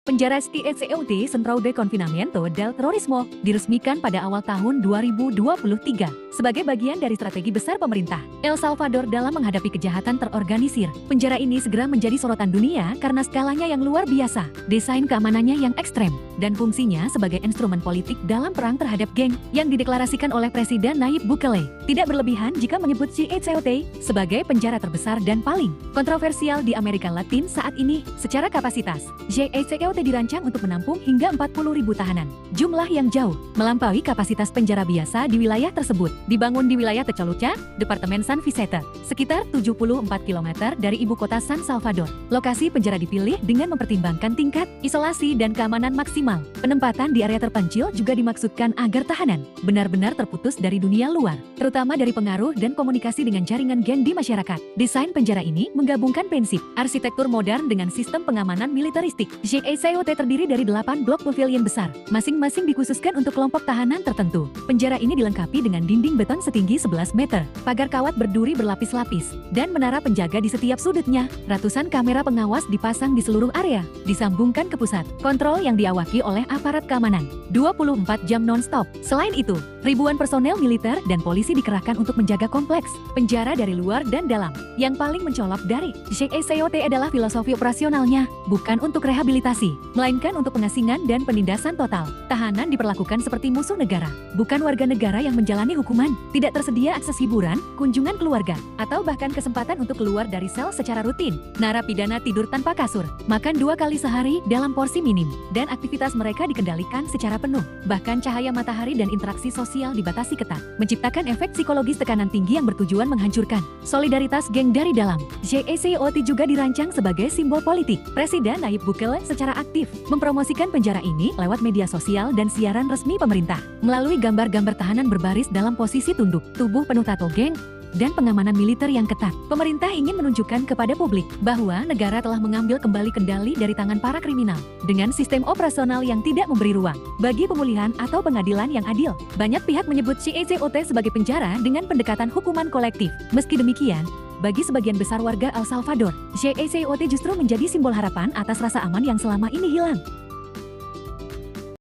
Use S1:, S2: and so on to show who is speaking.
S1: Penjara STECOT Centro de Confinamiento del Terrorismo diresmikan pada awal tahun 2023 sebagai bagian dari strategi besar pemerintah El Salvador dalam menghadapi kejahatan terorganisir. Penjara ini segera menjadi sorotan dunia karena skalanya yang luar biasa, desain keamanannya yang ekstrem, dan fungsinya sebagai instrumen politik dalam perang terhadap geng yang dideklarasikan oleh Presiden Nayib Bukele. Tidak berlebihan jika menyebut CECOT sebagai penjara terbesar dan paling kontroversial di Amerika Latin saat ini. Secara kapasitas, CECOT dirancang untuk menampung hingga 40.000 tahanan. Jumlah yang jauh melampaui kapasitas penjara biasa di wilayah tersebut. Dibangun di wilayah Tecoluca, Departemen San Vicente, sekitar 74 km dari ibu kota San Salvador. Lokasi penjara dipilih dengan mempertimbangkan tingkat isolasi dan keamanan maksimal. Penempatan di area terpencil juga dimaksudkan agar tahanan benar-benar terputus dari dunia luar, terutama dari pengaruh dan komunikasi dengan jaringan geng di masyarakat. Desain penjara ini menggabungkan prinsip arsitektur modern dengan sistem pengamanan militeristik. CECOT terdiri dari 8 blok pavilion besar, masing-masing dikhususkan untuk kelompok tahanan tertentu. Penjara ini dilengkapi dengan dinding beton setinggi 11 meter, pagar kawat berduri berlapis-lapis, dan menara penjaga di setiap sudutnya. Ratusan kamera pengawas dipasang di seluruh area, disambungkan ke pusat kontrol yang diawaki oleh aparat keamanan 24 jam non-stop. Selain itu, ribuan personel militer dan polisi dikerahkan untuk menjaga kompleks penjara dari luar dan dalam. Yang paling mencolok dari CECOT adalah filosofi operasionalnya, bukan untuk rehabilitasi, melainkan untuk pengasingan dan penindasan total. Tahanan diperlakukan seperti musuh negara, bukan warga negara yang menjalani hukuman. Tidak tersedia akses hiburan, kunjungan keluarga, atau bahkan kesempatan untuk keluar dari sel secara rutin. Narapidana tidur tanpa kasur, makan 2 kali sehari dalam porsi minim, dan aktivitas mereka dikendalikan secara penuh. Bahkan cahaya matahari dan interaksi sosial dibatasi ketat, menciptakan efek psikologis tekanan tinggi yang bertujuan menghancurkan solidaritas geng dari dalam. CECOT juga dirancang sebagai simbol politik. Presiden Nayib Bukele secara aktif mempromosikan penjara ini lewat media sosial dan siaran resmi pemerintah. Melalui gambar-gambar tahanan berbaris dalam posisi tunduk, tubuh penuh tato geng, dan pengamanan militer yang ketat. Pemerintah ingin menunjukkan kepada publik bahwa negara telah mengambil kembali kendali dari tangan para kriminal dengan sistem operasional yang tidak memberi ruang bagi pemulihan atau pengadilan yang adil. Banyak pihak menyebut CECOT sebagai penjara dengan pendekatan hukuman kolektif. Meski demikian, bagi sebagian besar warga El Salvador, CECOT justru menjadi simbol harapan atas rasa aman yang selama ini hilang.